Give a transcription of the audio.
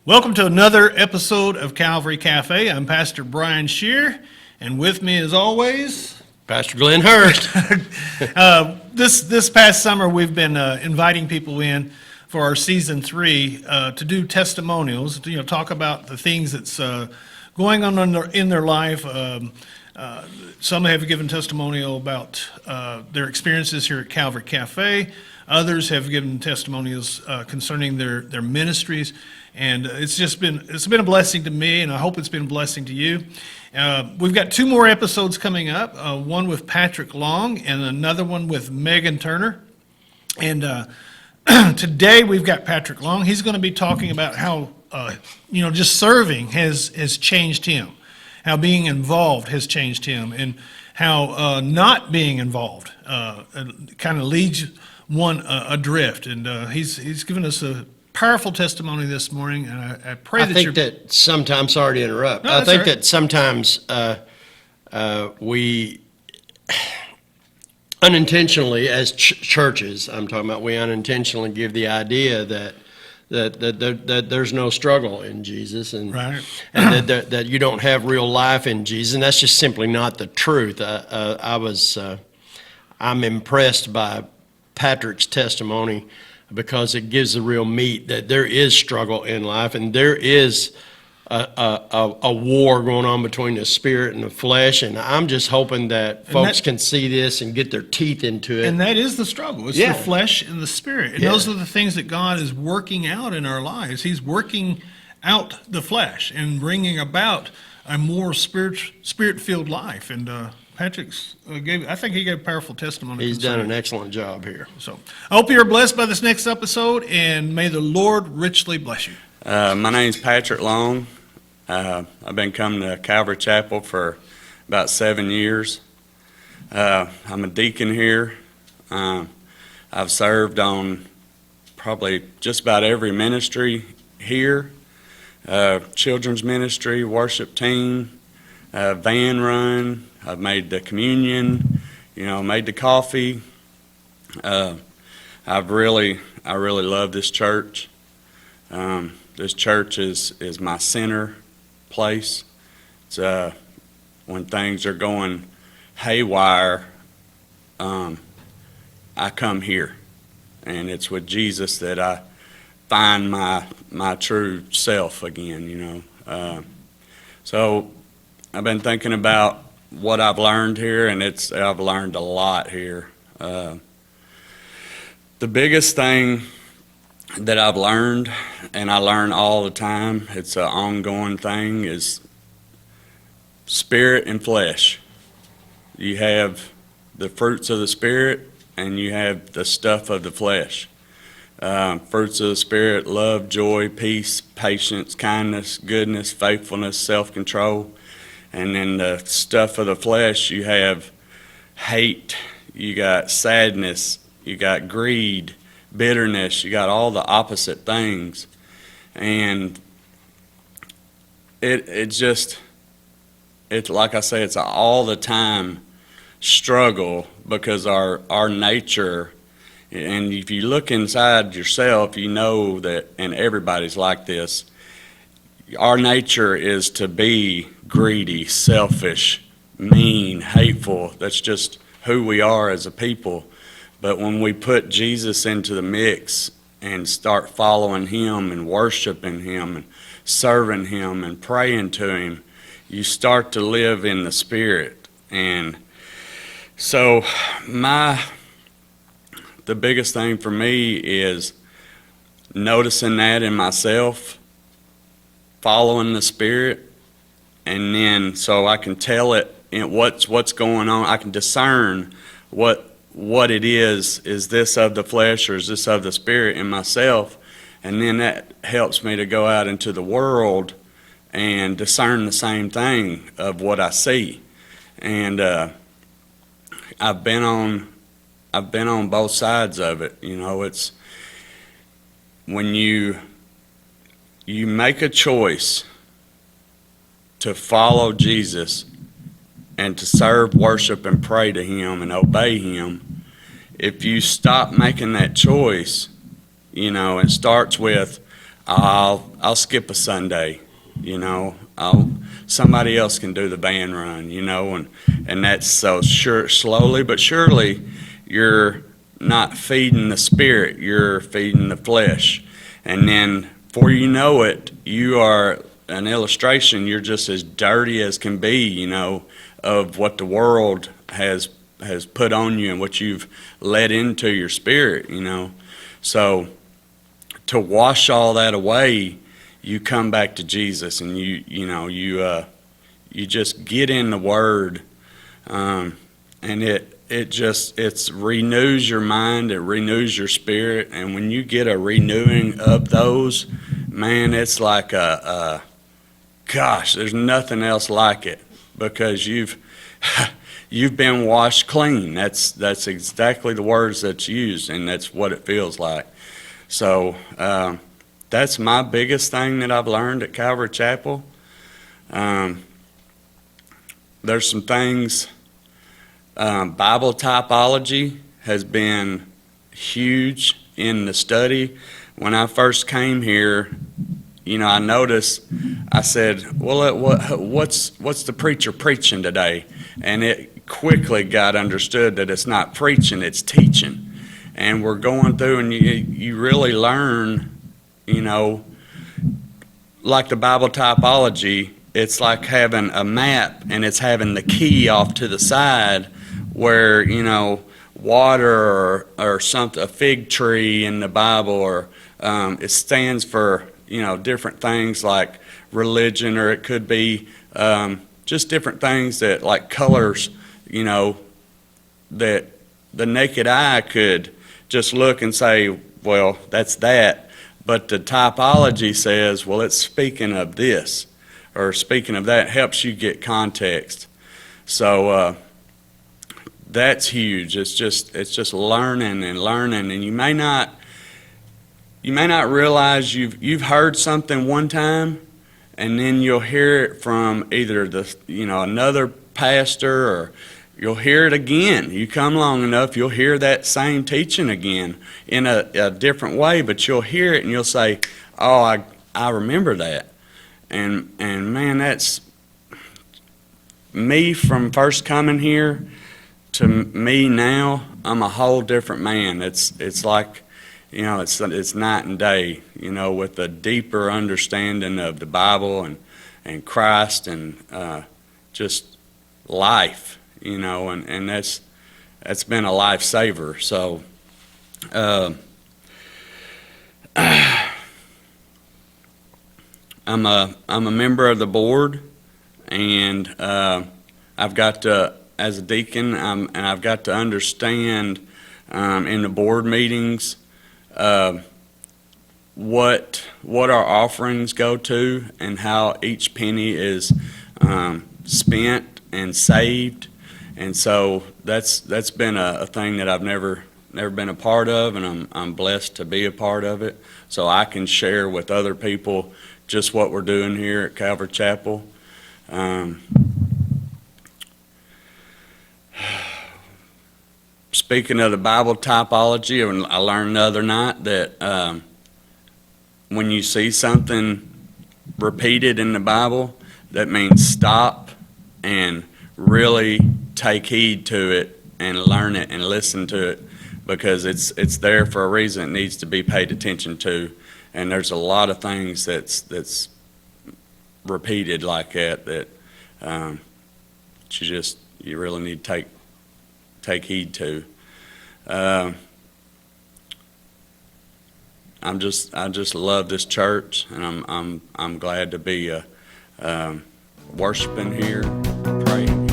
Welcome to another episode of Calvary Cafe. I'm Pastor Brian Shear, and with me as always, Pastor Glenn Hurst. This past summer we've been inviting people in for our season 3 to do testimonials, to talk about the things that's going on in their life. Some have given testimonial about their experiences here at Calvary Cafe. Others have given testimonials concerning their ministries, and it's been a blessing to me, and I hope it's been a blessing to you. We've got 2 more episodes coming up, one with Patrick Long and another one with Megan Turner. And today we've got Patrick Long. He's going to be talking about how just serving has changed him, how being involved has changed him, and how not being involved kind of leads one adrift. And he's given us a powerful testimony this morning, and I pray that sometimes, sorry to interrupt, No, I think all right. that sometimes we unintentionally, as churches, I'm talking about, we unintentionally give the idea that there's no struggle in Jesus, and Right. and that you don't have real life in Jesus, and that's just simply not the truth. I'm impressed by Patrick's testimony because it gives the real meat that there is struggle in life, and there is a war going on between the spirit and the flesh, and I'm just hoping that folks can see this and get their teeth into it. And that is the struggle. It's Yeah. the flesh and the spirit. And Yeah. those are the things that God is working out in our lives. He's working out the flesh and bringing about a more spirit-filled life. And Patrick's I think he gave a powerful testimony. He's done concerning an excellent job here. So I hope you're blessed by this next episode, and may the Lord richly bless you. My name's Patrick Long. I've been coming to Calvary Chapel for about 7 years. I'm a deacon here. I've served on probably just about every ministry here. Children's ministry, worship team, van run. I've made the communion, made the coffee. I really love this church. This church is my center place. It's when things are going haywire, I come here, and it's with Jesus that I find my true self again. So I've been thinking about what I've learned here, and I've learned a lot here. The biggest thing that I've learned, and I learn all the time, it's an ongoing thing, is spirit and flesh. You have the fruits of the spirit, and you have the stuff of the flesh. Fruits of the spirit: love, joy, peace, patience, kindness, goodness, faithfulness, self-control. And then the stuff of the flesh, you have hate, you got sadness, you got greed, bitterness, you got all the opposite things. And it's like I say, it's an all the time struggle, because our nature, and if you look inside yourself, you know that, and everybody's like this, our nature is to be greedy, selfish, mean, hateful. That's just who we are as a people. But when we put Jesus into the mix and start following him and worshiping him and serving him and praying to him, you start to live in the spirit. And so the biggest thing for me is noticing that in myself, following the spirit, and then so I can tell it in what's going on. I can discern what it is this of the flesh or is this of the spirit in myself, and then that helps me to go out into the world and discern the same thing of what I see. And I've been on both sides of it. It's when you make a choice to follow Jesus and to serve, worship, and pray to him and obey him. If you stop making that choice, it starts with, I'll skip a Sunday, you know. Somebody else can do the band run, you know, and that's so sure, slowly but surely you're not feeding the spirit, you're feeding the flesh. And then before you know it, you are an illustration, you're just as dirty as can be, you know, of what the world has put on you and what you've let into your spirit, you know. So to wash all that away, you come back to Jesus, and you just get in the Word, and it renews your mind, it renews your spirit, and when you get a renewing of those, man, it's like gosh, there's nothing else like it, because you've been washed clean. That's exactly the words that's used, and that's what it feels like. So that's my biggest thing that I've learned at Calvary Chapel. There's some things, Bible typology has been huge in the study. When I first came here, you know, I noticed, I said, well, what's the preacher preaching today? And it quickly got understood that it's not preaching, it's teaching. And we're going through, and you really learn, you know, like the Bible typology, it's like having a map, and it's having the key off to the side where, you know, water or something, a fig tree in the Bible, or it stands for, you know, different things like religion, or it could be just different things that, like colors, you know, that the naked eye could just look and say, well, that's that. But the typology says, well, it's speaking of this, or speaking of that, helps you get context. So that's huge. It's just learning and learning, and you may not realize you've heard something one time, and then you'll hear it from either another pastor, or you'll hear it again. You come long enough, you'll hear that same teaching again in a different way, but you'll hear it and you'll say, oh, I remember that. And man, that's me from first coming here to me now. I'm a whole different man. It's like, you know, it's night and day, you know, with a deeper understanding of the Bible and Christ, and just life. You know, and that's been a lifesaver. So I'm a member of the board, and I've got to, as a deacon, and I've got to understand in the board meetings what our offerings go to, and how each penny is spent and saved. And so that's been a thing that I've never been a part of, and I'm blessed to be a part of it. So I can share with other people just what we're doing here at Calvary Chapel. Speaking of the Bible typology, I learned the other night that when you see something repeated in the Bible, that means stop and really take heed to it and learn it and listen to it, because it's there for a reason. It needs to be paid attention to, and there's a lot of things that's repeated like that you really need to take heed to. I just love this church, and I'm glad to be worshiping here, praying.